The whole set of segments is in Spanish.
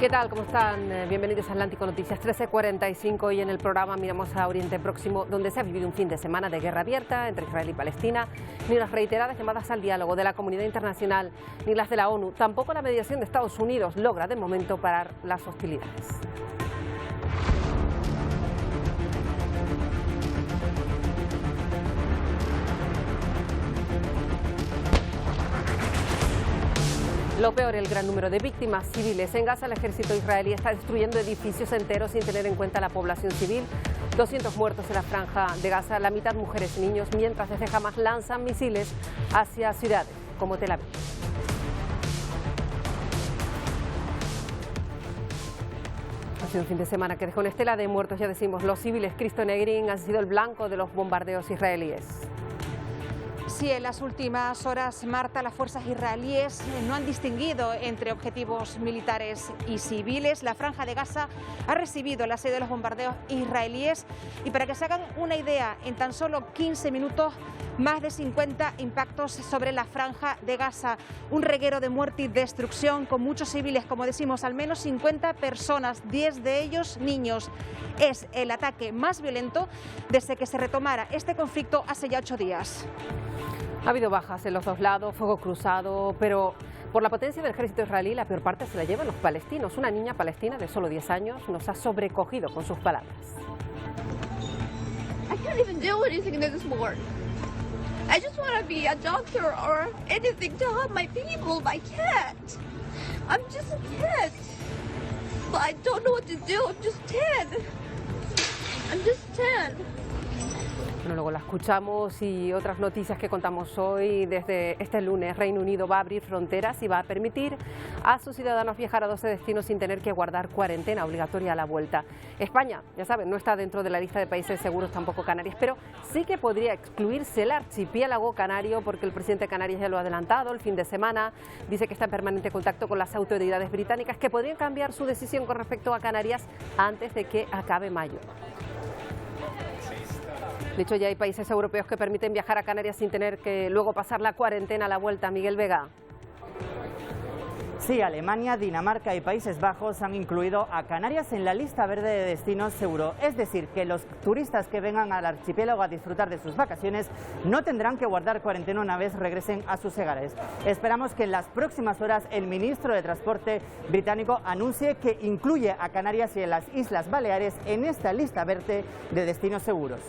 ¿Qué tal? ¿Cómo están? Bienvenidos a Atlántico Noticias 13:45 y en el programa miramos a Oriente Próximo, donde se ha vivido un fin de semana de guerra abierta entre Israel y Palestina, ni las reiteradas llamadas al diálogo de la comunidad internacional, ni las de la ONU, tampoco la mediación de Estados Unidos logra de momento parar las hostilidades. Lo peor, el gran número de víctimas civiles. En Gaza, el ejército israelí está destruyendo edificios enteros sin tener en cuenta la población civil. 200 muertos en la franja de Gaza, la mitad mujeres y niños, mientras desde Hamas lanzan misiles hacia ciudades como Tel Aviv. Ha sido un fin de semana que dejó una estela de muertos, ya decimos. Los civiles Cristo Negrin han sido el blanco de los bombardeos israelíes. Sí, en las últimas horas, Marta, las fuerzas israelíes no han distinguido entre objetivos militares y civiles. La franja de Gaza ha recibido el asedio de los bombardeos israelíes y para que se hagan una idea, en tan solo 15 minutos, más de 50 impactos sobre la franja de Gaza. Un reguero de muerte y destrucción con muchos civiles, como decimos, al menos 50 personas, 10 de ellos niños. Es el ataque más violento desde que se retomara este conflicto hace ya 8 días. Ha habido bajas en los dos lados, fuego cruzado, pero por la potencia del ejército israelí la peor parte se la llevan los palestinos. Una niña palestina de solo 10 años nos ha sobrecogido con sus palabras. I can't even do anything in this war. I just want to be a doctor or anything to help my people, but I can't. I'm just a kid. But I don't know what to do. I'm just 10. I'm just 10. Bueno, luego la escuchamos y otras noticias que contamos hoy. Desde este lunes, Reino Unido va a abrir fronteras y va a permitir a sus ciudadanos viajar a 12 destinos sin tener que guardar cuarentena obligatoria a la vuelta. España, ya saben, no está dentro de la lista de países seguros, tampoco Canarias, pero sí que podría excluirse el archipiélago canario porque el presidente de Canarias ya lo ha adelantado el fin de semana. Dice que está en permanente contacto con las autoridades británicas que podrían cambiar su decisión con respecto a Canarias antes de que acabe mayo. De hecho, ya hay países europeos que permiten viajar a Canarias sin tener que luego pasar la cuarentena a la vuelta. Miguel Vega. Sí, Alemania, Dinamarca y Países Bajos han incluido a Canarias en la lista verde de destinos seguros. Es decir, que los turistas que vengan al archipiélago a disfrutar de sus vacaciones no tendrán que guardar cuarentena una vez regresen a sus hogares. Esperamos que en las próximas horas el ministro de Transporte británico anuncie que incluye a Canarias y a las Islas Baleares en esta lista verde de destinos seguros.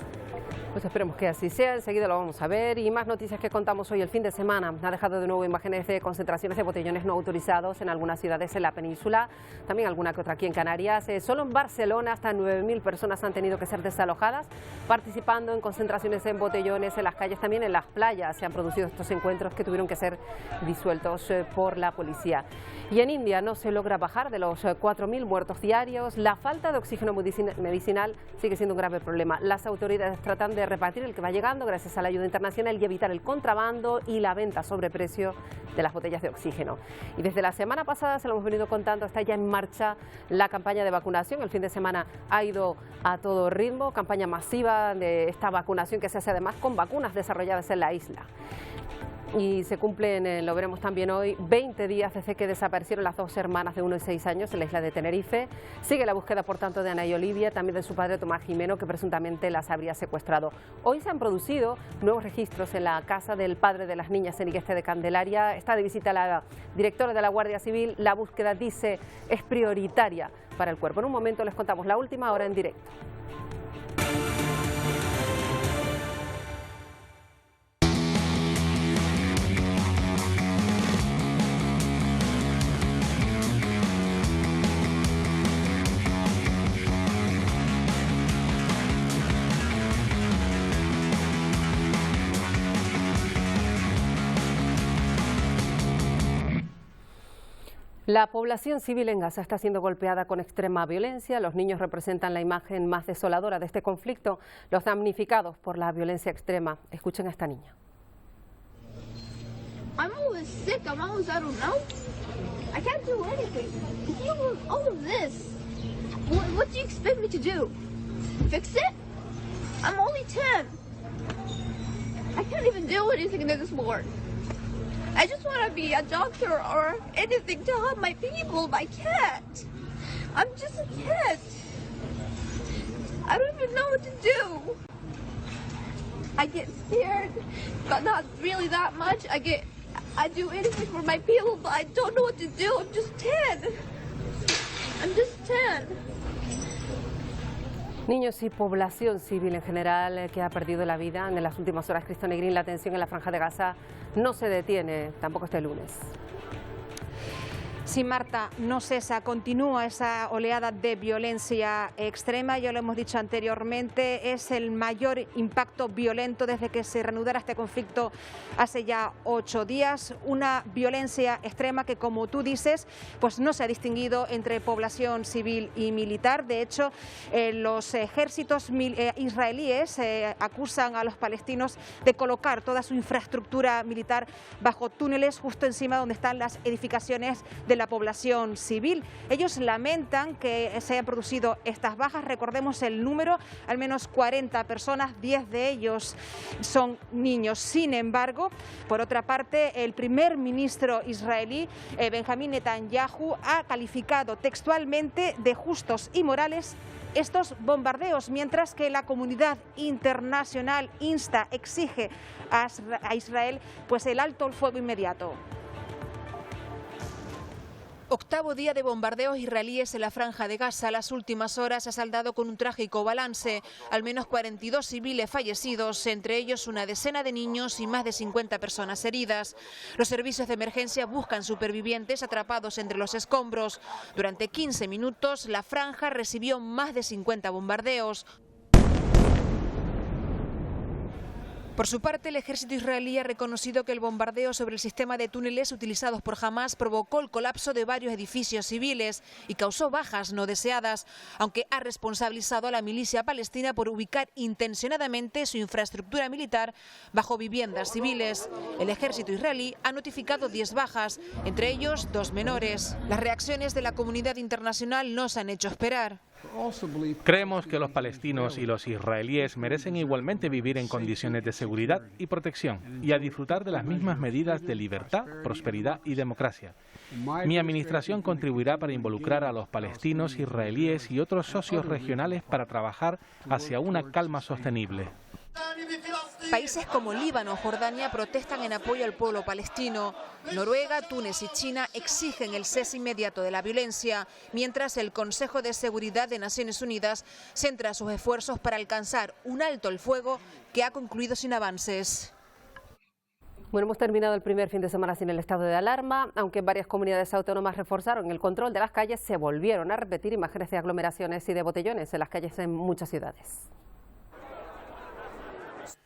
Pues esperemos que así sea, enseguida lo vamos a ver. Y más noticias que contamos hoy. El fin de semana ha dejado de nuevo imágenes de concentraciones de botellones no autorizados en algunas ciudades en la península, también alguna que otra aquí en Canarias. Solo en Barcelona hasta 9.000 personas han tenido que ser desalojadas, participando en concentraciones en botellones en las calles, también en las playas. Se han producido estos encuentros que tuvieron que ser disueltos por la policía. Y en India no se logra bajar de los 4.000 muertos diarios. La falta de oxígeno medicinal sigue siendo un grave problema. Las autoridades tratan de repartir el que va llegando gracias a la ayuda internacional y evitar el contrabando y la venta a sobreprecio de las botellas de oxígeno. Y desde la semana pasada, se lo hemos venido contando, está ya en marcha la campaña de vacunación. El fin de semana ha ido a todo ritmo, campaña masiva de esta vacunación que se hace además con vacunas desarrolladas en la isla. Y se cumplen, lo veremos también hoy, 20 días desde que desaparecieron las dos hermanas de 1 y 6 años en la isla de Tenerife. Sigue la búsqueda, por tanto, de Ana y Olivia, también de su padre Tomás Jimeno, que presuntamente las habría secuestrado. Hoy se han producido nuevos registros en la casa del padre de las niñas en Igueste de Candelaria. Está de visita la directora de la Guardia Civil. La búsqueda, dice, es prioritaria para el cuerpo. En un momento les contamos la última hora en directo. La población civil en Gaza está siendo golpeada con extrema violencia. Los niños representan la imagen más desoladora de este conflicto, los damnificados por la violencia extrema. Escuchen a esta niña. I'm always sick. I'm always, I don't know. I can't do anything. All of this. What do you expect me to do? Fix it? I'm only 10. I can't even do anything in this war. I just want to be a doctor or anything to help my people, but I can't. I'm just a kid. I don't even know what to do. I get scared, but not really that much. I do anything for my people, but I don't know what to do. I'm just 10. I'm just 10. Niños y población civil en general que ha perdido la vida en las últimas horas. Cristo Negrín, la tensión en la Franja de Gaza no se detiene, tampoco este lunes. Sí, Marta, no cesa, continúa esa oleada de violencia extrema, ya lo hemos dicho anteriormente, es el mayor impacto violento desde que se reanudara este conflicto hace ya 8 días, una violencia extrema que, como tú dices, pues no se ha distinguido entre población civil y militar. De hecho, los ejércitos israelíes acusan a los palestinos de colocar toda su infraestructura militar bajo túneles justo encima donde están las edificaciones de la población civil. Ellos lamentan que se hayan producido estas bajas. Recordemos el número, al menos 40 personas, 10 de ellos son niños. Sin embargo, por otra parte, el primer ministro israelí, Benjamín Netanyahu, ha calificado textualmente de justos y morales estos bombardeos, mientras que la comunidad internacional exige a Israel pues el alto el fuego inmediato. Octavo día de bombardeos israelíes en la Franja de Gaza. Las últimas horas se ha saldado con un trágico balance. Al menos 42 civiles fallecidos, entre ellos una decena de niños y más de 50 personas heridas. Los servicios de emergencia buscan supervivientes atrapados entre los escombros. Durante 15 minutos la franja recibió más de 50 bombardeos. Por su parte, el ejército israelí ha reconocido que el bombardeo sobre el sistema de túneles utilizados por Hamás provocó el colapso de varios edificios civiles y causó bajas no deseadas, aunque ha responsabilizado a la milicia palestina por ubicar intencionadamente su infraestructura militar bajo viviendas civiles. El ejército israelí ha notificado 10 bajas, entre ellos 2 menores. Las reacciones de la comunidad internacional no se han hecho esperar. Creemos que los palestinos y los israelíes merecen igualmente vivir en condiciones de seguridad y protección y a disfrutar de las mismas medidas de libertad, prosperidad y democracia. Mi administración contribuirá para involucrar a los palestinos, israelíes y otros socios regionales para trabajar hacia una calma sostenible. Países como Líbano o Jordania protestan en apoyo al pueblo palestino. Noruega, Túnez y China exigen el cese inmediato de la violencia, mientras el Consejo de Seguridad de Naciones Unidas centra sus esfuerzos para alcanzar un alto el fuego que ha concluido sin avances. Bueno, hemos terminado el primer fin de semana sin el estado de alarma, aunque varias comunidades autónomas reforzaron el control de las calles, se volvieron a repetir imágenes de aglomeraciones y de botellones en las calles en muchas ciudades.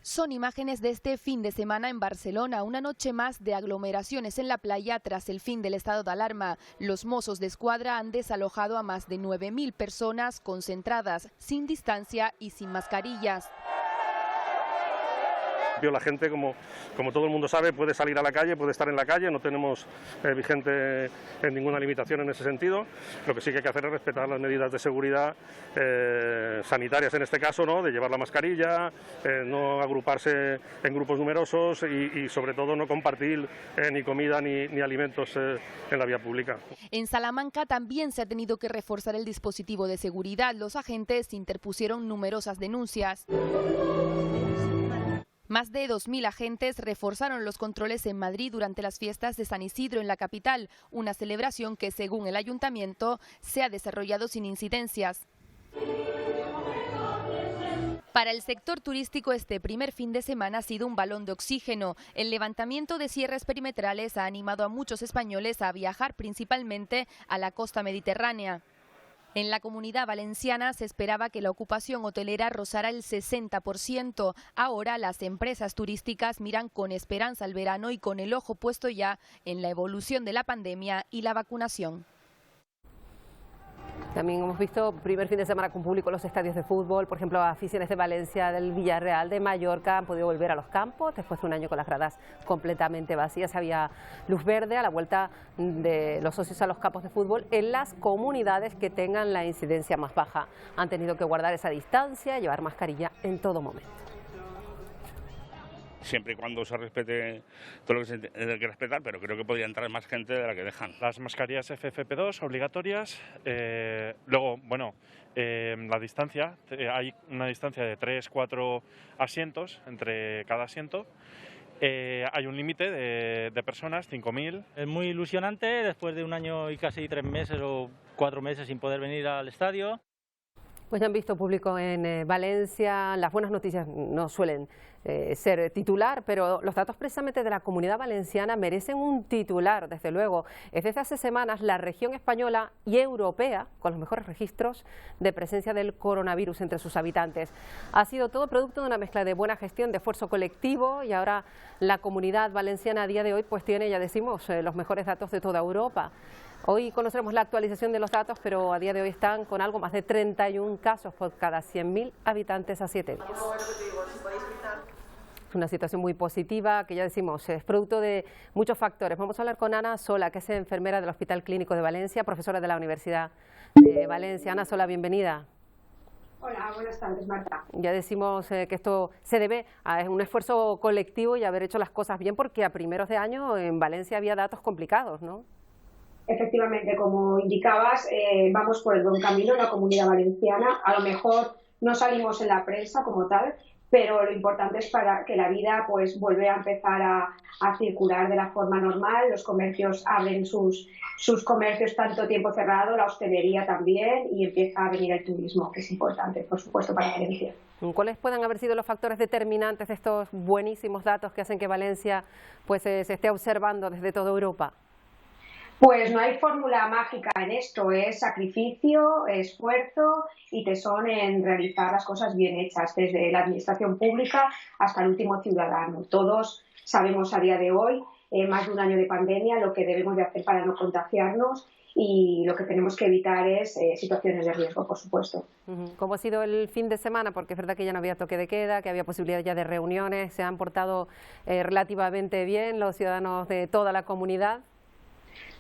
Son imágenes de este fin de semana en Barcelona, una noche más de aglomeraciones en la playa tras el fin del estado de alarma. Los Mossos de Escuadra han desalojado a más de 9.000 personas concentradas, sin distancia y sin mascarillas. La gente, como todo el mundo sabe, puede salir a la calle, puede estar en la calle, no tenemos vigente ninguna limitación en ese sentido. Lo que sí que hay que hacer es respetar las medidas de seguridad sanitarias en este caso, ¿no? De llevar la mascarilla, no agruparse en grupos numerosos y sobre todo no compartir ni comida ni alimentos en la vía pública. En Salamanca también se ha tenido que reforzar el dispositivo de seguridad. Los agentes interpusieron numerosas denuncias. Más de 2.000 agentes reforzaron los controles en Madrid durante las fiestas de San Isidro en la capital, una celebración que, según el ayuntamiento, se ha desarrollado sin incidencias. Para el sector turístico, este primer fin de semana ha sido un balón de oxígeno. El levantamiento de cierres perimetrales ha animado a muchos españoles a viajar principalmente a la costa mediterránea. En la Comunidad Valenciana se esperaba que la ocupación hotelera rozara el 60%. Ahora las empresas turísticas miran con esperanza al verano y con el ojo puesto ya en la evolución de la pandemia y la vacunación. También hemos visto primer fin de semana con público en los estadios de fútbol. Por ejemplo, aficiones de Valencia, del Villarreal, de Mallorca han podido volver a los campos después de un año con las gradas completamente vacías. Había luz verde a la vuelta de los socios a los campos de fútbol en las comunidades que tengan la incidencia más baja. Han tenido que guardar esa distancia, llevar mascarilla en todo momento. siempre y cuando se respete todo lo que se tiene que respetar, pero creo que podría entrar más gente de la que dejan. Las mascarillas FFP2 obligatorias, luego, bueno, la distancia, hay una distancia de 3-4 asientos entre cada asiento. Hay un límite de personas, 5.000. Es muy ilusionante después de un año y casi 3 meses o 4 meses sin poder venir al estadio. Pues ya han visto público en Valencia. Las buenas noticias no suelen ser titular, pero los datos precisamente de la Comunidad Valenciana merecen un titular, desde luego. Es desde hace semanas la región española y europea con los mejores registros de presencia del coronavirus entre sus habitantes. Ha sido todo producto de una mezcla de buena gestión, de esfuerzo colectivo, y ahora la Comunidad Valenciana a día de hoy pues tiene, ya decimos, los mejores datos de toda Europa. Hoy conoceremos la actualización de los datos, pero a día de hoy están con algo más de 31 casos por cada 100.000 habitantes a 7 días. Es una situación muy positiva que ya decimos es producto de muchos factores. Vamos a hablar con Ana Sola, que es enfermera del Hospital Clínico de Valencia, profesora de la Universidad de Valencia. Ana Sola, bienvenida. Hola, buenas tardes, Marta. Ya decimos que esto se debe a un esfuerzo colectivo y haber hecho las cosas bien, porque a primeros de año en Valencia había datos complicados, ¿no? Efectivamente, como indicabas, vamos por el buen camino en la Comunidad Valenciana. A lo mejor no salimos en la prensa como tal, pero lo importante es para que la vida pues vuelva a empezar a circular de la forma normal. Los comercios abren sus comercios tanto tiempo cerrado, la hostelería también, y empieza a venir el turismo, que es importante, por supuesto, para Valencia. ¿Cuáles pueden haber sido los factores determinantes de estos buenísimos datos que hacen que Valencia pues se esté observando desde toda Europa? Pues no hay fórmula mágica en esto, es sacrificio, esfuerzo y tesón en realizar las cosas bien hechas, desde la administración pública hasta el último ciudadano. Todos sabemos a día de hoy, más de un año de pandemia, lo que debemos de hacer para no contagiarnos, y lo que tenemos que evitar es situaciones de riesgo, por supuesto. ¿Cómo ha sido el fin de semana? Porque es verdad que ya no había toque de queda, que había posibilidad ya de reuniones. ¿Se han portado relativamente bien los ciudadanos de toda la comunidad?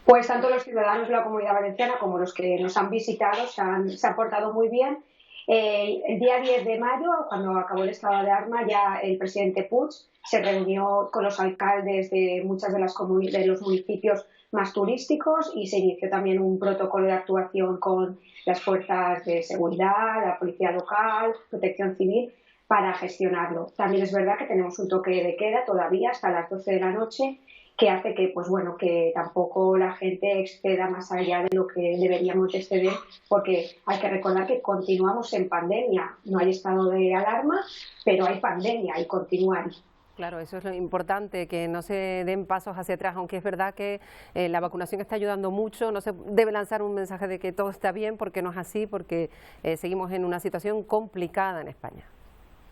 Pues tanto los ciudadanos de la Comunidad Valenciana como los que nos han visitado se han portado muy bien. El día 10 de mayo, cuando acabó el estado de alarma, ya el presidente Puig se reunió con los alcaldes de muchas de los municipios más turísticos, y se inició también un protocolo de actuación con las fuerzas de seguridad, la policía local, protección civil, para gestionarlo. También es verdad que tenemos un toque de queda todavía hasta las 12 de la noche, que hace que, pues bueno, que tampoco la gente exceda más allá de lo que deberíamos exceder, porque hay que recordar que continuamos en pandemia. No hay estado de alarma, pero hay pandemia y continúa ahí. Claro, eso es lo importante, que no se den pasos hacia atrás, aunque es verdad que la vacunación está ayudando mucho. No se debe lanzar un mensaje de que todo está bien, porque no es así, porque seguimos en una situación complicada en España.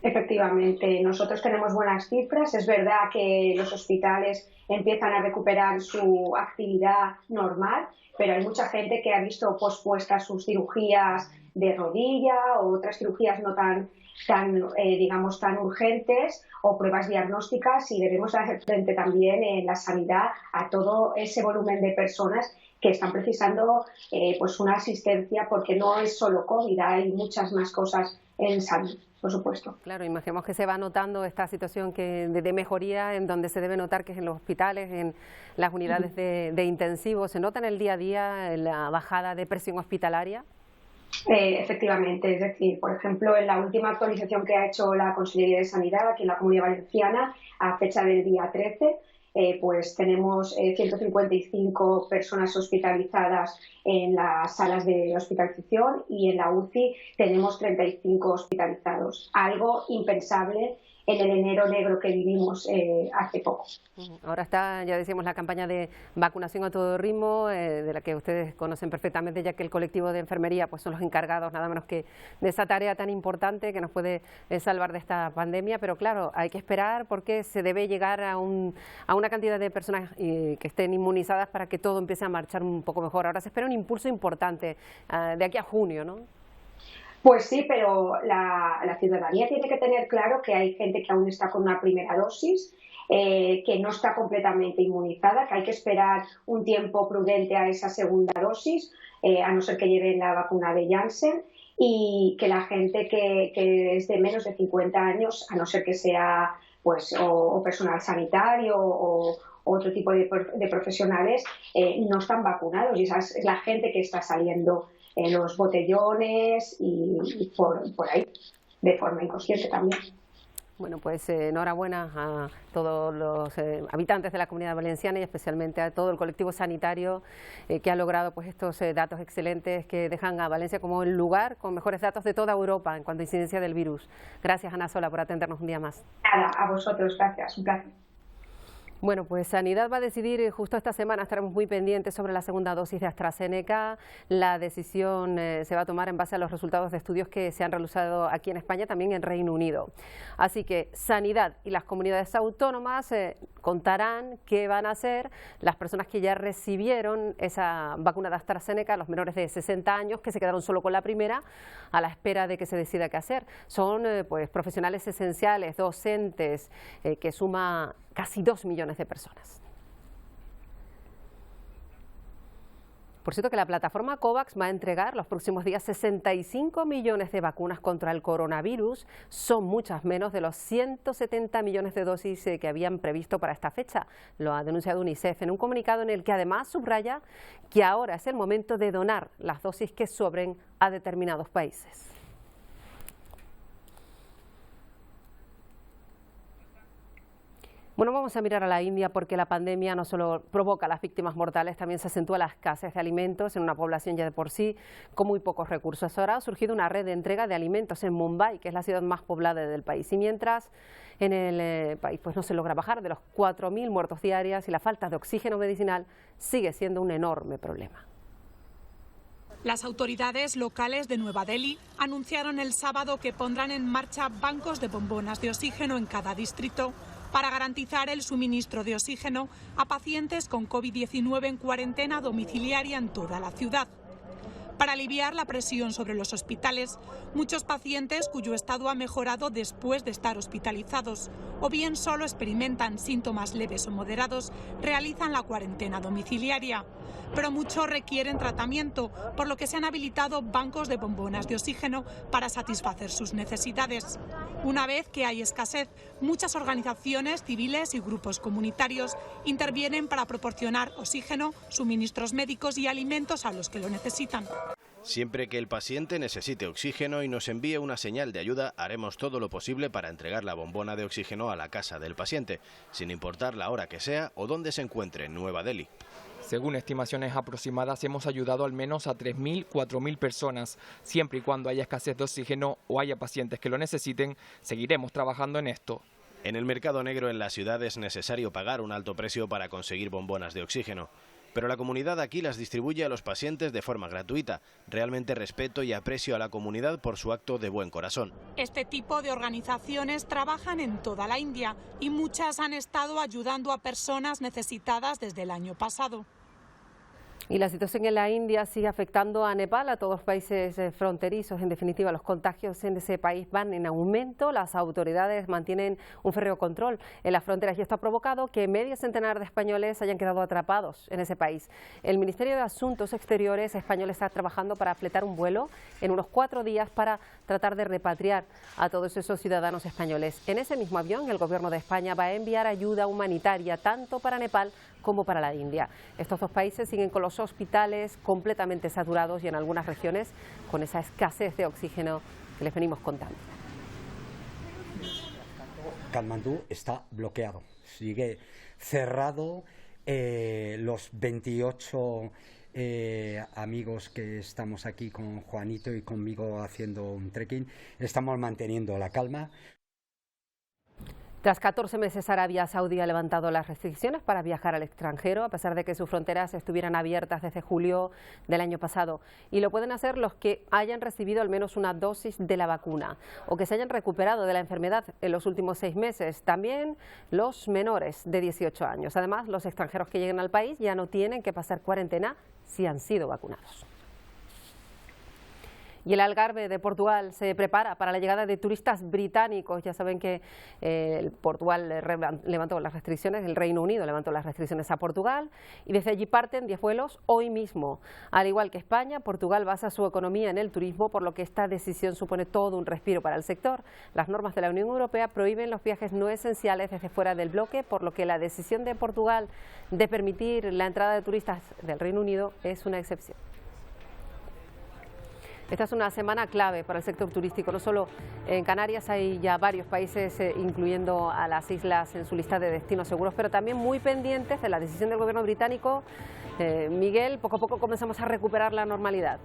Efectivamente, nosotros tenemos buenas cifras. Es verdad que los hospitales empiezan a recuperar su actividad normal, pero hay mucha gente que ha visto pospuestas sus cirugías de rodilla o otras cirugías no tan urgentes, o pruebas diagnósticas, y debemos hacer frente también en la sanidad a todo ese volumen de personas que están precisando pues una asistencia, porque no es solo COVID, hay muchas más cosas en salud, por supuesto. Claro, imaginemos que se va notando esta situación de mejoría, en donde se debe notar que es en los hospitales, en las unidades de intensivos. ¿Se nota en el día a día la bajada de presión hospitalaria? Efectivamente, es decir, por ejemplo, en la última actualización que ha hecho la Consellería de Sanidad aquí en la Comunidad Valenciana, a fecha del día 13, pues tenemos 155 personas hospitalizadas en las salas de hospitalización, y en la UCI tenemos 35 hospitalizados, algo impensable en el enero negro que vivimos hace poco. Ahora está, ya decíamos, la campaña de vacunación a todo ritmo, de la que ustedes conocen perfectamente, ya que el colectivo de enfermería pues son los encargados nada menos que de esa tarea tan importante que nos puede salvar de esta pandemia. Pero claro, hay que esperar, porque se debe llegar a una cantidad de personas que estén inmunizadas para que todo empiece a marchar un poco mejor. Ahora se espera un impulso importante de aquí a junio, ¿no? Pues sí, pero la ciudadanía tiene que tener claro que hay gente que aún está con una primera dosis, que no está completamente inmunizada, que hay que esperar un tiempo prudente a esa segunda dosis, a no ser que lleven la vacuna de Janssen, y que la gente que es de menos de 50 años, a no ser que sea pues o personal sanitario o otro tipo de profesionales, no están vacunados, y esa es la gente que está saliendo en los botellones y por ahí, de forma inconsciente también. Bueno, pues enhorabuena a todos los habitantes de la Comunidad Valenciana y especialmente a todo el colectivo sanitario que ha logrado pues estos datos excelentes que dejan a Valencia como el lugar con mejores datos de toda Europa en cuanto a incidencia del virus. Gracias, Ana Sola, por atendernos un día más. Nada, a vosotros, gracias, un placer. Bueno, pues Sanidad va a decidir justo esta semana, estaremos muy pendientes sobre la segunda dosis de AstraZeneca. La decisión se va a tomar en base a los resultados de estudios que se han realizado aquí en España, también en Reino Unido. Así que Sanidad y las comunidades autónomas contarán qué van a hacer las personas que ya recibieron esa vacuna de AstraZeneca, los menores de 60 años que se quedaron solo con la primera, a la espera de que se decida qué hacer. Son pues profesionales esenciales, docentes, que suma casi 2 millones de personas. Por cierto que la plataforma COVAX va a entregar los próximos días 65 millones de vacunas contra el coronavirus. Son muchas menos de los 170 millones de dosis que habían previsto para esta fecha. Lo ha denunciado UNICEF en un comunicado en el que además subraya que ahora es el momento de donar las dosis que sobren a determinados países. Bueno, vamos a mirar a la India porque la pandemia no solo provoca las víctimas mortales, también se acentúa la escasez de alimentos en una población ya de por sí con muy pocos recursos. Ahora ha surgido una red de entrega de alimentos en Mumbai, que es la ciudad más poblada del país. Y mientras en el país pues no se logra bajar de los 4.000 muertos diarios y la falta de oxígeno medicinal sigue siendo un enorme problema. Las autoridades locales de Nueva Delhi anunciaron el sábado que pondrán en marcha bancos de bombonas de oxígeno en cada distrito para garantizar el suministro de oxígeno a pacientes con COVID-19 en cuarentena domiciliaria en toda la ciudad. Para aliviar la presión sobre los hospitales, muchos pacientes cuyo estado ha mejorado después de estar hospitalizados o bien solo experimentan síntomas leves o moderados, realizan la cuarentena domiciliaria. Pero muchos requieren tratamiento, por lo que se han habilitado bancos de bombonas de oxígeno para satisfacer sus necesidades. Una vez que hay escasez, muchas organizaciones civiles y grupos comunitarios intervienen para proporcionar oxígeno, suministros médicos y alimentos a los que lo necesitan. Siempre que el paciente necesite oxígeno y nos envíe una señal de ayuda, haremos todo lo posible para entregar la bombona de oxígeno a la casa del paciente, sin importar la hora que sea o dónde se encuentre en Nueva Delhi. Según estimaciones aproximadas, hemos ayudado al menos a 3.000, 4.000 personas. Siempre y cuando haya escasez de oxígeno o haya pacientes que lo necesiten, seguiremos trabajando en esto. En el mercado negro en la ciudad es necesario pagar un alto precio para conseguir bombonas de oxígeno. Pero la comunidad aquí las distribuye a los pacientes de forma gratuita. Realmente respeto y aprecio a la comunidad por su acto de buen corazón. Este tipo de organizaciones trabajan en toda la India y muchas han estado ayudando a personas necesitadas desde el año pasado. Y la situación en la India sigue afectando a Nepal, a todos los países fronterizos. En definitiva, los contagios en ese país van en aumento. Las autoridades mantienen un férreo control en las fronteras y esto ha provocado que medio centenar de españoles hayan quedado atrapados en ese país. El Ministerio de Asuntos Exteriores español está trabajando para fletar un vuelo en unos 4 días para tratar de repatriar a todos esos ciudadanos españoles. En ese mismo avión, el Gobierno de España va a enviar ayuda humanitaria tanto para Nepal como para la India. Estos dos países siguen con los hospitales completamente saturados y en algunas regiones con esa escasez de oxígeno que les venimos contando. Katmandú está bloqueado, sigue cerrado. Los 28 amigos que estamos aquí con Juanito y conmigo haciendo un trekking, estamos manteniendo la calma. Tras 14 meses, Arabia Saudí ha levantado las restricciones para viajar al extranjero, a pesar de que sus fronteras estuvieran abiertas desde julio del año pasado. Y lo pueden hacer los que hayan recibido al menos una dosis de la vacuna o que se hayan recuperado de la enfermedad en los últimos 6 meses. También los menores de 18 años. Además, los extranjeros que lleguen al país ya no tienen que pasar cuarentena si han sido vacunados. Y el Algarve de Portugal se prepara para la llegada de turistas británicos. Ya saben que Portugal levantó las restricciones, el Reino Unido levantó las restricciones a Portugal y desde allí parten 10 vuelos hoy mismo. Al igual que España, Portugal basa su economía en el turismo, por lo que esta decisión supone todo un respiro para el sector. Las normas de la Unión Europea prohíben los viajes no esenciales desde fuera del bloque, por lo que la decisión de Portugal de permitir la entrada de turistas del Reino Unido es una excepción. Esta es una semana clave para el sector turístico. No solo en Canarias, hay ya varios países, incluyendo a las islas, en su lista de destinos seguros, pero también muy pendientes de la decisión del gobierno británico. Miguel, poco a poco comenzamos a recuperar la normalidad.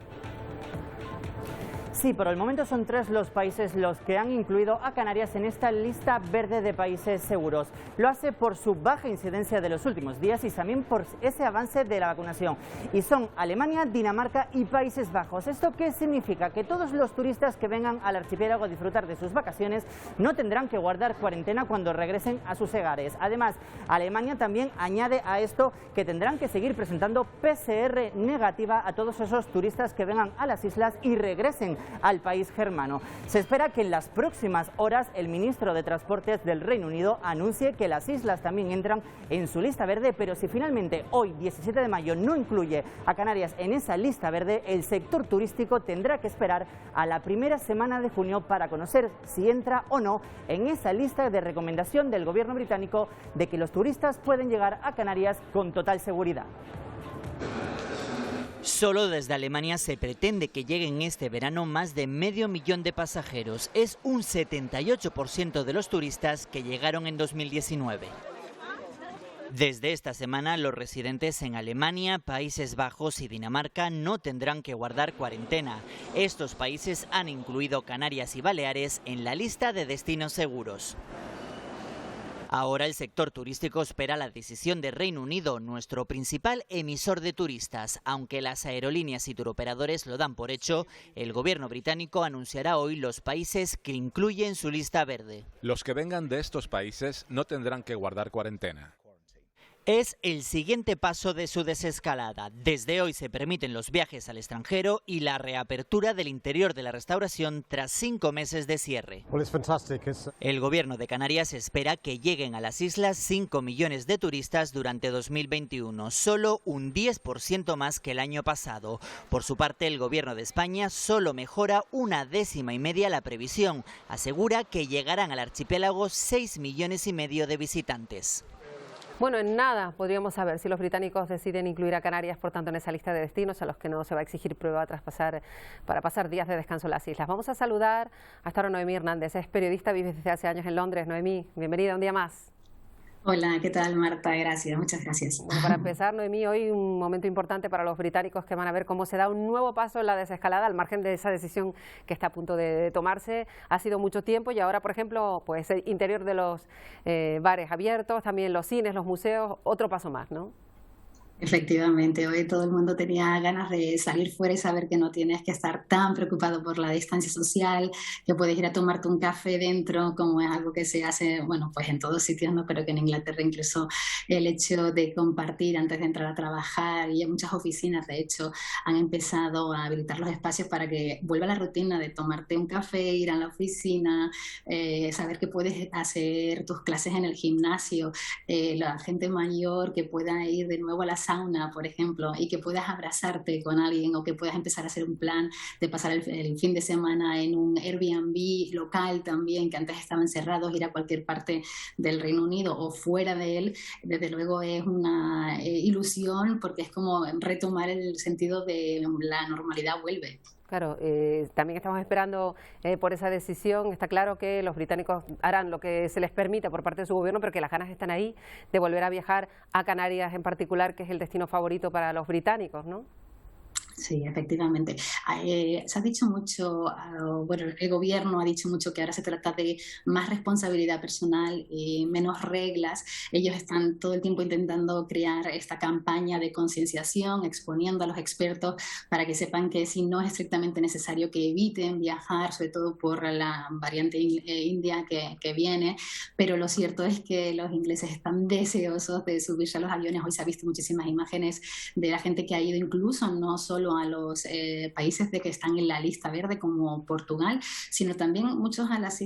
Sí, por el momento son 3 los países los que han incluido a Canarias en esta lista verde de países seguros. Lo hace por su baja incidencia de los últimos días y también por ese avance de la vacunación. Y son Alemania, Dinamarca y Países Bajos. ¿Esto qué significa? Que todos los turistas que vengan al archipiélago a disfrutar de sus vacaciones no tendrán que guardar cuarentena cuando regresen a sus hogares. Además, Alemania también añade a esto que tendrán que seguir presentando PCR negativa a todos esos turistas que vengan a las islas y regresen al país germano. Se espera que en las próximas horas el ministro de Transportes del Reino Unido anuncie que las islas también entran en su lista verde, pero si finalmente hoy, 17 de mayo, no incluye a Canarias en esa lista verde, el sector turístico tendrá que esperar a la primera semana de junio para conocer si entra o no en esa lista de recomendación del gobierno británico de que los turistas pueden llegar a Canarias con total seguridad. Solo desde Alemania se pretende que lleguen este verano más de 500.000 de pasajeros. Es un 78% de los turistas que llegaron en 2019. Desde esta semana, los residentes en Alemania, Países Bajos y Dinamarca no tendrán que guardar cuarentena. Estos países han incluido Canarias y Baleares en la lista de destinos seguros. Ahora el sector turístico espera la decisión de Reino Unido, nuestro principal emisor de turistas. Aunque las aerolíneas y turoperadores lo dan por hecho, el gobierno británico anunciará hoy los países que incluye en su lista verde. Los que vengan de estos países no tendrán que guardar cuarentena. Es el siguiente paso de su desescalada. Desde hoy se permiten los viajes al extranjero y la reapertura del interior de la restauración tras 5 meses de cierre. El gobierno de Canarias espera que lleguen a las islas 5 millones de turistas durante 2021, solo un 10% más que el año pasado. Por su parte, el gobierno de España solo mejora 1,5 décima la previsión. Asegura que llegarán al archipiélago 6,5 millones de visitantes. Bueno, en nada podríamos saber si los británicos deciden incluir a Canarias, por tanto, en esa lista de destinos a los que no se va a exigir prueba para pasar días de descanso en las islas. Vamos a saludar hasta ahora a Noemí Hernández, es periodista, vive desde hace años en Londres. Noemí, bienvenida un día más. Hola, ¿qué tal, Marta? Gracias, muchas gracias. Bueno, para empezar, Noemí, hoy un momento importante para los británicos que van a ver cómo se da un nuevo paso en la desescalada, al margen de esa decisión que está a punto de tomarse. Ha sido mucho tiempo y ahora, por ejemplo, pues el interior de los bares abiertos, también los cines, los museos, otro paso más, ¿no? Efectivamente, hoy todo el mundo tenía ganas de salir fuera y saber que no tienes que estar tan preocupado por la distancia social, que puedes ir a tomarte un café dentro, como es algo que se hace, bueno, pues en todos sitios, no creo que en Inglaterra incluso el hecho de compartir antes de entrar a trabajar, y en muchas oficinas de hecho han empezado a habilitar los espacios para que vuelva la rutina de tomarte un café, ir a la oficina, saber que puedes hacer tus clases en el gimnasio, la gente mayor que pueda ir de nuevo a la sauna, por ejemplo, y que puedas abrazarte con alguien o que puedas empezar a hacer un plan de pasar el fin de semana en un Airbnb local también, que antes estaban cerrados, ir a cualquier parte del Reino Unido o fuera de él, desde luego es una ilusión, porque es como retomar el sentido de la normalidad vuelve. Claro, también estamos esperando por esa decisión. Está claro que los británicos harán lo que se les permita por parte de su gobierno, pero que las ganas están ahí de volver a viajar a Canarias en particular, que es el destino favorito para los británicos, ¿no? Sí, efectivamente. Se ha dicho mucho, bueno, el gobierno ha dicho mucho que ahora se trata de más responsabilidad personal y menos reglas. Ellos están todo el tiempo intentando crear esta campaña de concienciación, exponiendo a los expertos para que sepan que si no es estrictamente necesario, que eviten viajar, sobre todo por la variante india que viene. Pero lo cierto es que los ingleses están deseosos de subirse a los aviones. Hoy se ha visto muchísimas imágenes de la gente que ha ido, incluso no solo solo a los países de que están en la lista verde como Portugal, sino también muchos a las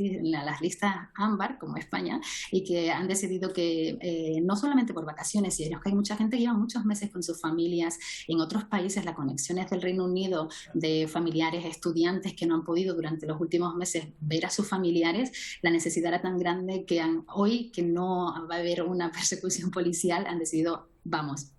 listas ámbar como España, y que han decidido que no solamente por vacaciones, sino que hay mucha gente que lleva muchos meses con sus familias en otros países, las conexiones del Reino Unido de familiares, estudiantes que no han podido durante los últimos meses ver a sus familiares, la necesidad era tan grande que hoy que no va a haber una persecución policial han decidido vamos.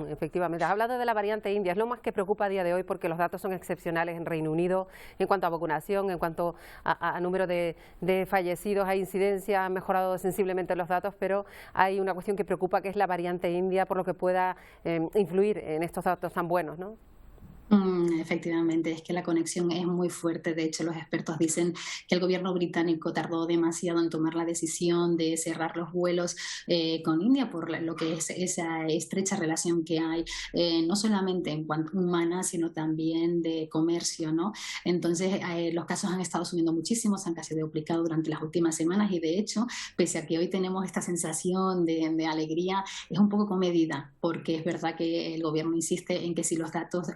Efectivamente. Has hablado de la variante india, es lo más que preocupa a día de hoy porque los datos son excepcionales en Reino Unido en cuanto a vacunación, en cuanto a número de fallecidos, hay incidencia, han mejorado sensiblemente los datos, pero hay una cuestión que preocupa que es la variante india por lo que pueda influir en estos datos tan buenos, ¿no? Efectivamente, es que la conexión es muy fuerte. De hecho, los expertos dicen que el gobierno británico tardó demasiado en tomar la decisión de cerrar los vuelos con India por lo que es esa estrecha relación que hay, no solamente en cuanto humana, sino también de comercio, ¿no? Entonces, los casos han estado subiendo muchísimo, se han casi duplicado durante las últimas semanas y, de hecho, pese a que hoy tenemos esta sensación de alegría, es un poco comedida, porque es verdad que el gobierno insiste en que si los datos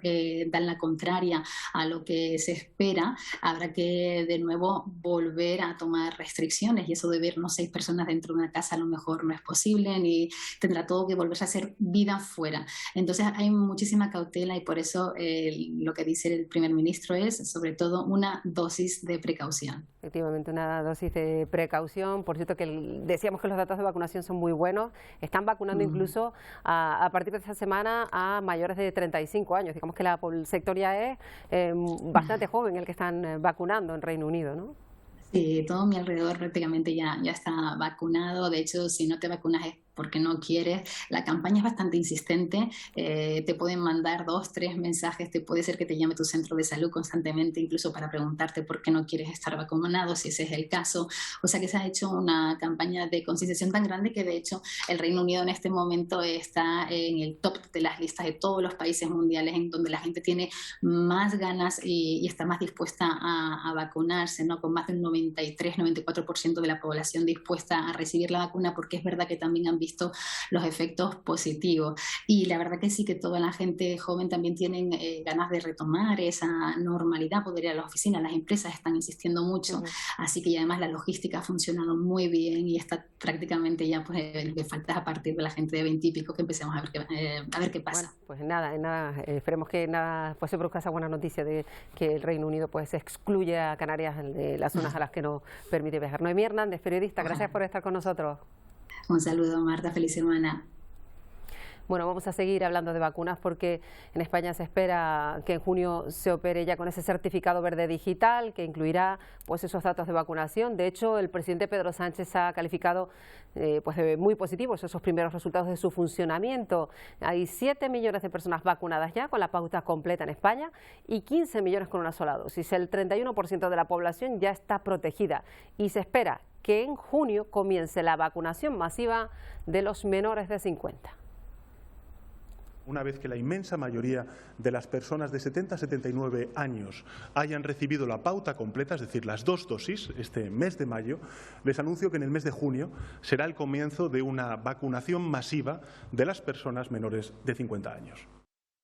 dan la contraria a lo que se espera, habrá que de nuevo volver a tomar restricciones, y eso de ver 6 personas dentro de una casa a lo mejor no es posible, ni tendrá todo que volverse a hacer vida fuera. Entonces hay muchísima cautela y por eso lo que dice el primer ministro es sobre todo una dosis de precaución. Efectivamente, una dosis de precaución. Por cierto, que decíamos que los datos de vacunación son muy buenos. Están vacunando incluso a partir de esta semana a mayores de 35 años. Digamos que el sector ya es bastante joven el que están vacunando en Reino Unido, ¿no? Sí, todo mi alrededor prácticamente ya está vacunado. De hecho, si no te vacunas es porque no quieres. La campaña es bastante insistente, te pueden mandar 2, 3 mensajes, puede ser que te llame tu centro de salud constantemente, incluso para preguntarte por qué no quieres estar vacunado, si ese es el caso. O sea que se ha hecho una campaña de concienciación tan grande que, de hecho, el Reino Unido en este momento está en el top de las listas de todos los países mundiales en donde la gente tiene más ganas y está más dispuesta a vacunarse, ¿no? Con más del 93-94% de la población dispuesta a recibir la vacuna, porque es verdad que también han visto los efectos positivos, y la verdad que sí, que toda la gente joven también tienen ganas de retomar esa normalidad, poder ir a las oficinas, las empresas están insistiendo mucho, así que, y además la logística ha funcionado muy bien y está prácticamente ya, pues lo que falta es a partir de la gente de 20 y pico que empecemos a ver qué pasa. Bueno, pues nada, esperemos que pues se produzca esa buena noticia de que el Reino Unido pues excluye a Canarias de las zonas a las que no permite viajar. Noemí Hernández, periodista, gracias por estar con nosotros. Un saludo, Marta, feliz semana. Bueno, vamos a seguir hablando de vacunas porque en España se espera que en junio se opere ya con ese certificado verde digital que incluirá pues esos datos de vacunación. De hecho, el presidente Pedro Sánchez ha calificado pues de muy positivos esos primeros resultados de su funcionamiento. Hay 7 millones de personas vacunadas ya con la pauta completa en España y 15 millones con una sola dosis. El 31% de la población ya está protegida y se espera que en junio comience la vacunación masiva de los menores de 50. Una vez que la inmensa mayoría de las personas de 70 a 79 años hayan recibido la pauta completa, es decir, las 2 dosis, este mes de mayo, les anuncio que en el mes de junio será el comienzo de una vacunación masiva de las personas menores de 50 años.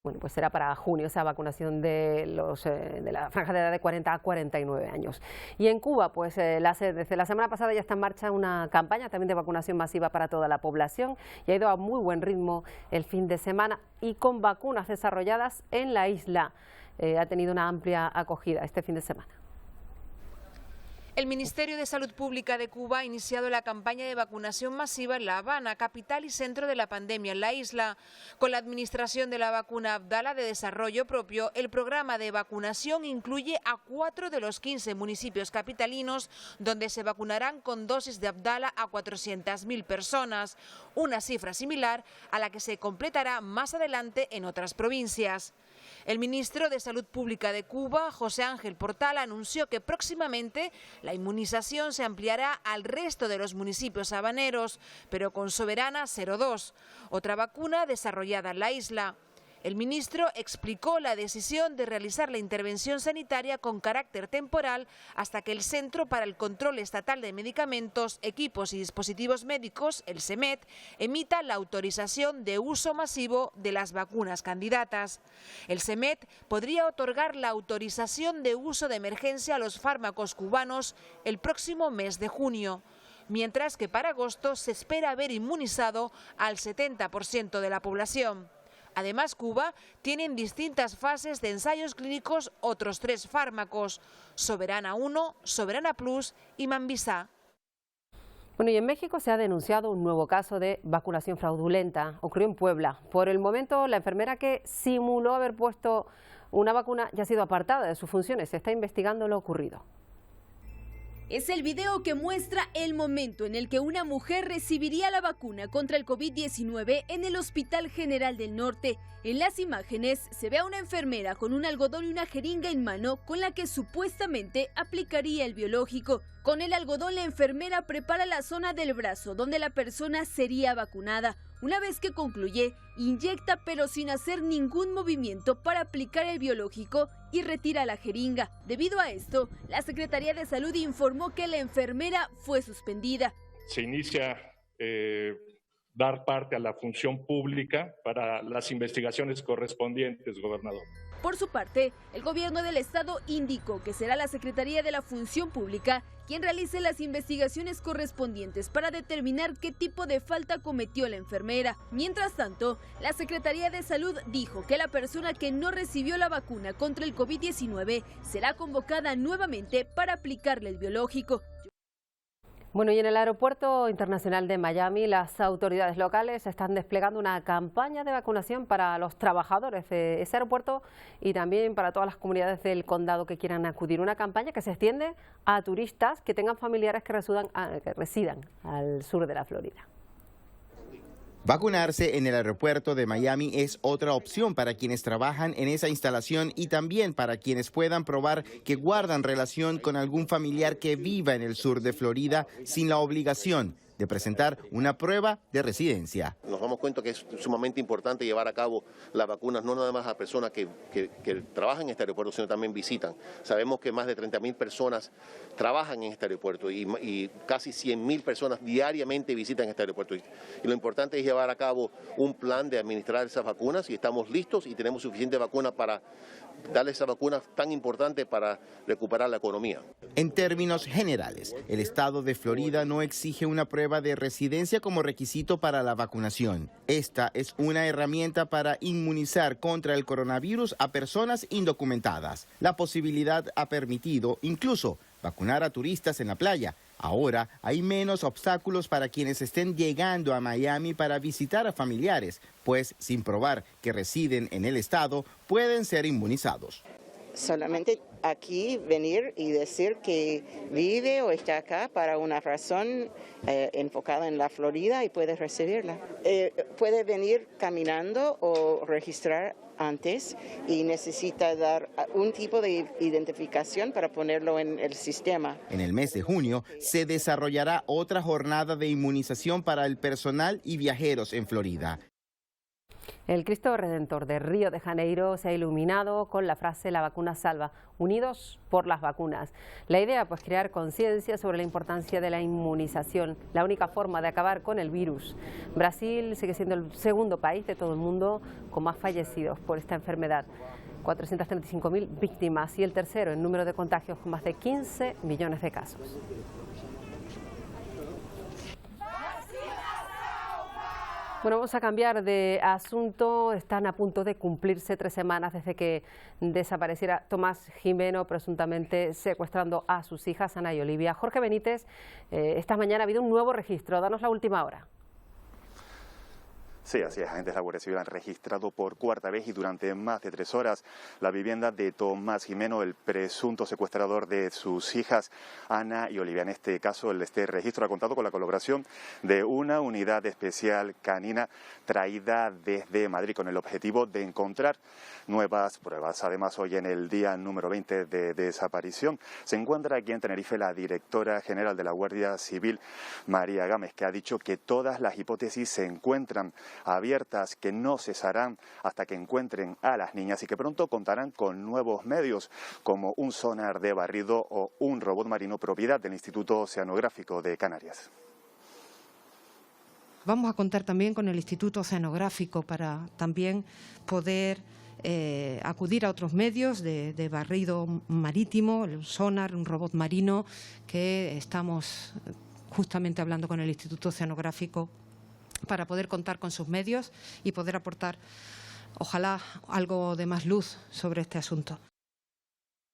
Bueno, pues será para junio esa vacunación de la franja de edad de 40 a 49 años. Y en Cuba, pues desde la semana pasada ya está en marcha una campaña también de vacunación masiva para toda la población y ha ido a muy buen ritmo el fin de semana y con vacunas desarrolladas en la isla. Ha tenido una amplia acogida este fin de semana. El Ministerio de Salud Pública de Cuba ha iniciado la campaña de vacunación masiva en La Habana, capital y centro de la pandemia en la isla. Con la administración de la vacuna Abdala de desarrollo propio, el programa de vacunación incluye a 4 de los 15 municipios capitalinos, donde se vacunarán con dosis de Abdala a 400.000 personas, una cifra similar a la que se completará más adelante en otras provincias. El ministro de Salud Pública de Cuba, José Ángel Portal, anunció que próximamente la inmunización se ampliará al resto de los municipios habaneros, pero con Soberana 02, otra vacuna desarrollada en la isla. El ministro explicó la decisión de realizar la intervención sanitaria con carácter temporal hasta que el Centro para el Control Estatal de Medicamentos, Equipos y Dispositivos Médicos, el CEMED, emita la autorización de uso masivo de las vacunas candidatas. El CEMED podría otorgar la autorización de uso de emergencia a los fármacos cubanos el próximo mes de junio, mientras que para agosto se espera haber inmunizado al 70% de la población. Además, Cuba tiene en distintas fases de ensayos clínicos otros 3 fármacos, Soberana 1, Soberana Plus y Mambisa. Bueno, y en México se ha denunciado un nuevo caso de vacunación fraudulenta. Ocurrió en Puebla. Por el momento, la enfermera que simuló haber puesto una vacuna ya ha sido apartada de sus funciones. Se está investigando lo ocurrido. Es el video que muestra el momento en el que una mujer recibiría la vacuna contra el COVID-19 en el Hospital General del Norte. En las imágenes se ve a una enfermera con un algodón y una jeringa en mano con la que supuestamente aplicaría el biológico. Con el algodón la enfermera prepara la zona del brazo donde la persona sería vacunada. Una vez que concluye, inyecta pero sin hacer ningún movimiento para aplicar el biológico y retira la jeringa. Debido a esto, la Secretaría de Salud informó que la enfermera fue suspendida. Se inicia dar parte a la función pública para las investigaciones correspondientes, gobernador. Por su parte, el gobierno del estado indicó que será la Secretaría de la Función Pública quien realice las investigaciones correspondientes para determinar qué tipo de falta cometió la enfermera. Mientras tanto, la Secretaría de Salud dijo que la persona que no recibió la vacuna contra el COVID-19 será convocada nuevamente para aplicarle el biológico. Bueno, y en el Aeropuerto Internacional de Miami, las autoridades locales están desplegando una campaña de vacunación para los trabajadores de ese aeropuerto y también para todas las comunidades del condado que quieran acudir. Una campaña que se extiende a turistas que tengan familiares que residan al sur de la Florida. Vacunarse en el aeropuerto de Miami es otra opción para quienes trabajan en esa instalación y también para quienes puedan probar que guardan relación con algún familiar que viva en el sur de Florida sin la obligación de presentar una prueba de residencia. Nos damos cuenta que es sumamente importante llevar a cabo las vacunas, no nada más a personas que trabajan en este aeropuerto, sino también visitan. Sabemos que más de 30.000 personas trabajan en este aeropuerto y casi 100.000 personas diariamente visitan este aeropuerto. Y lo importante es llevar a cabo un plan de administrar esas vacunas y estamos listos y tenemos suficiente vacuna para darle esa vacuna tan importante para recuperar la economía. En términos generales, el estado de Florida no exige una prueba de residencia como requisito para la vacunación. Esta es una herramienta para inmunizar contra el coronavirus a personas indocumentadas. La posibilidad ha permitido incluso vacunar a turistas en la playa. Ahora hay menos obstáculos para quienes estén llegando a Miami para visitar a familiares, pues sin probar que residen en el estado pueden ser inmunizados. Solamente aquí venir y decir que vive o está acá para una razón enfocada en la Florida y puede recibirla. Puede venir caminando o registrar antes y necesita dar un tipo de identificación para ponerlo en el sistema. En el mes de junio se desarrollará otra jornada de inmunización para el personal y viajeros en Florida. El Cristo Redentor de Río de Janeiro se ha iluminado con la frase "La vacuna salva, unidos por las vacunas". La idea, pues, crear conciencia sobre la importancia de la inmunización, la única forma de acabar con el virus. Brasil sigue siendo el segundo país de todo el mundo con más fallecidos por esta enfermedad, 435.000 víctimas, y el tercero en número de contagios con más de 15 millones de casos. Bueno, vamos a cambiar de asunto. Están a punto de cumplirse 3 semanas desde que desapareciera Tomás Jimeno, presuntamente secuestrando a sus hijas, Ana y Olivia. Jorge Benítez, esta mañana ha habido un nuevo registro. Danos la última hora. Sí, así es. Agentes de la Guardia Civil han registrado por cuarta vez y durante más de 3 horas la vivienda de Tomás Jimeno, el presunto secuestrador de sus hijas, Ana y Olivia. En este caso, este registro ha contado con la colaboración de una unidad especial canina traída desde Madrid con el objetivo de encontrar nuevas pruebas. Además, hoy en el día número 20 de desaparición se encuentra aquí en Tenerife la directora general de la Guardia Civil, María Gámez, que ha dicho que todas las hipótesis se encuentran abiertas que no cesarán hasta que encuentren a las niñas y que pronto contarán con nuevos medios como un sonar de barrido o un robot marino propiedad del Instituto Oceanográfico de Canarias. Vamos a contar también con el Instituto Oceanográfico para también poder acudir a otros medios de barrido marítimo, el sonar, un robot marino, que estamos justamente hablando con el Instituto Oceanográfico para poder contar con sus medios y poder aportar, ojalá, algo de más luz sobre este asunto.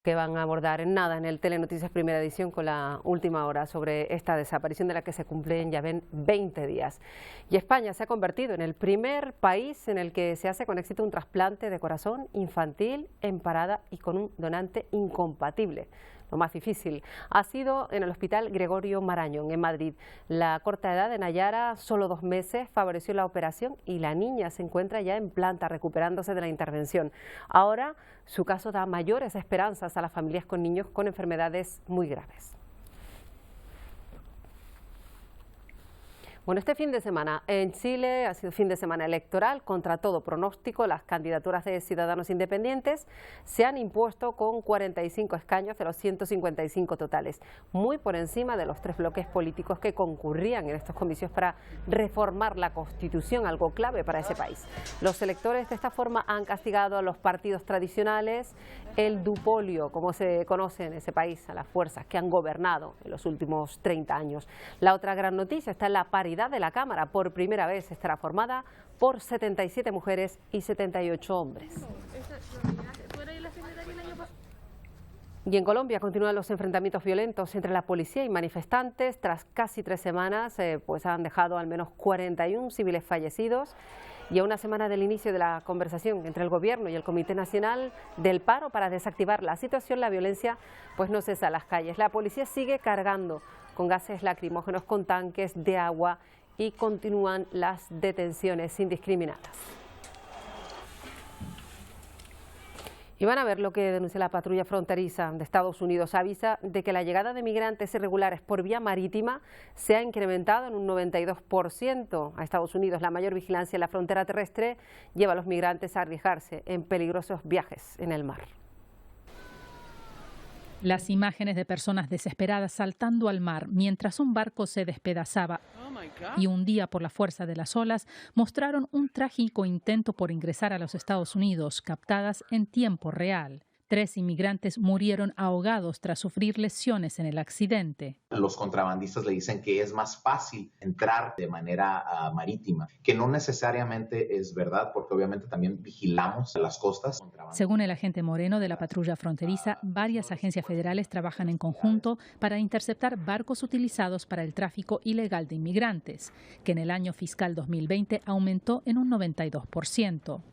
Que van a abordar en nada en el Telenoticias Primera Edición con la última hora sobre esta desaparición de la que se cumplen ya 20 días. Y España se ha convertido en el primer país en el que se hace con éxito un trasplante de corazón infantil en parada y con un donante incompatible. Lo más difícil ha sido en el Hospital Gregorio Marañón, en Madrid. La corta edad de Nayara, solo 2 meses, favoreció la operación y la niña se encuentra ya en planta recuperándose de la intervención. Ahora su caso da mayores esperanzas a las familias con niños con enfermedades muy graves. Bueno, este fin de semana en Chile ha sido fin de semana electoral. Contra todo pronóstico, las candidaturas de Ciudadanos Independientes se han impuesto con 45 escaños de los 155 totales, muy por encima de los 3 bloques políticos que concurrían en estos comicios para reformar la Constitución, algo clave para ese país. Los electores de esta forma han castigado a los partidos tradicionales, el duopolio, como se conoce en ese país, a las fuerzas que han gobernado en los últimos 30 años. La otra gran noticia está en la paridad de la Cámara. Por primera vez estará formada por 77 mujeres y 78 hombres. Y en Colombia continúan los enfrentamientos violentos entre la policía y manifestantes. Tras casi 3 semanas, pues han dejado al menos 41 civiles fallecidos. Y a una semana del inicio de la conversación entre el Gobierno y el Comité Nacional del Paro para desactivar la situación, la violencia pues no cesa en las calles. La policía sigue cargando con gases lacrimógenos, con tanques de agua y continúan las detenciones indiscriminadas. Y van a ver lo que denuncia la patrulla fronteriza de Estados Unidos. Avisa de que la llegada de migrantes irregulares por vía marítima se ha incrementado en un 92% a Estados Unidos. La mayor vigilancia en la frontera terrestre lleva a los migrantes a arriesgarse en peligrosos viajes en el mar. Las imágenes de personas desesperadas saltando al mar mientras un barco se despedazaba y hundía por la fuerza de las olas mostraron un trágico intento por ingresar a los Estados Unidos, captadas en tiempo real. 3 inmigrantes murieron ahogados tras sufrir lesiones en el accidente. Los contrabandistas le dicen que es más fácil entrar de manera marítima, que no necesariamente es verdad, porque obviamente también vigilamos las costas. Según el agente Moreno de la patrulla fronteriza, varias agencias federales trabajan en conjunto para interceptar barcos utilizados para el tráfico ilegal de inmigrantes, que en el año fiscal 2020 aumentó en un 92%.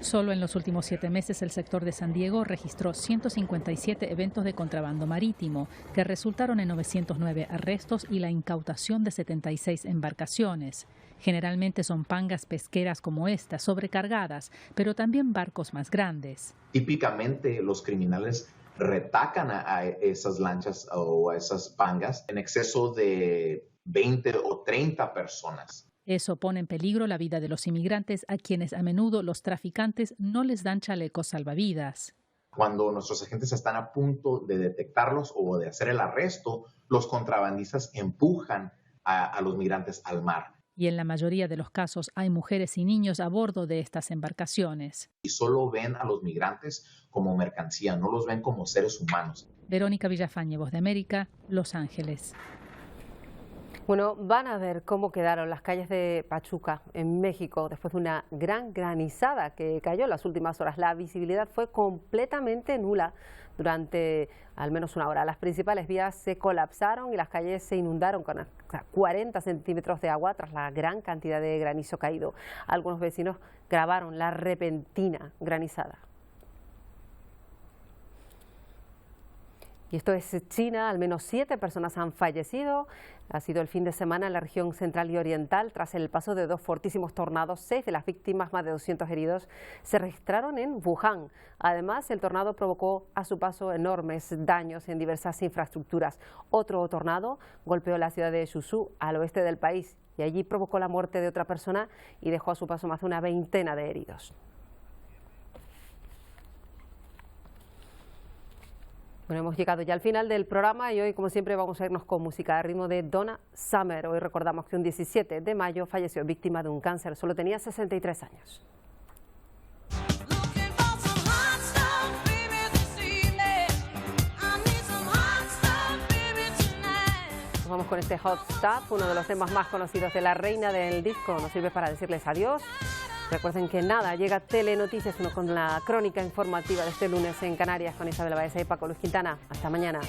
Solo en los últimos 7 meses el sector de San Diego registró 157 eventos de contrabando marítimo, que resultaron en 909 arrestos y la incautación de 76 embarcaciones. Generalmente son pangas pesqueras como esta, sobrecargadas, pero también barcos más grandes. Típicamente los criminales retacan a esas lanchas o a esas pangas en exceso de 20 o 30 personas. Eso pone en peligro la vida de los inmigrantes, a quienes a menudo los traficantes no les dan chalecos salvavidas. Cuando nuestros agentes están a punto de detectarlos o de hacer el arresto, los contrabandistas empujan a los migrantes al mar. Y en la mayoría de los casos hay mujeres y niños a bordo de estas embarcaciones. Y solo ven a los migrantes como mercancía, no los ven como seres humanos. Verónica Villafañe, Voz de América, Los Ángeles. Bueno, van a ver cómo quedaron las calles de Pachuca, en México, después de una gran granizada que cayó en las últimas horas. La visibilidad fue completamente nula durante al menos una hora. Las principales vías se colapsaron y las calles se inundaron con 40 centímetros de agua tras la gran cantidad de granizo caído. Algunos vecinos grabaron la repentina granizada. Y esto es China, al menos 7 personas han fallecido. Ha sido el fin de semana en la región central y oriental. Tras el paso de 2 fortísimos tornados, 6 de las víctimas, más de 200 heridos, se registraron en Wuhan. Además, el tornado provocó a su paso enormes daños en diversas infraestructuras. Otro tornado golpeó la ciudad de Suzhou, al oeste del país, y allí provocó la muerte de otra persona y dejó a su paso más de una veintena de heridos. Bueno, hemos llegado ya al final del programa y hoy, como siempre, vamos a irnos con música a ritmo de Donna Summer. Hoy recordamos que un 17 de mayo falleció víctima de un cáncer. Solo tenía 63 años. Nos vamos con este Hot Stuff, uno de los temas más conocidos de la reina del disco. Nos sirve para decirles adiós. Recuerden que nada, llega Telenoticias, uno con la crónica informativa de este lunes en Canarias con Isabel Baeza y Paco Luis Quintana. Hasta mañana.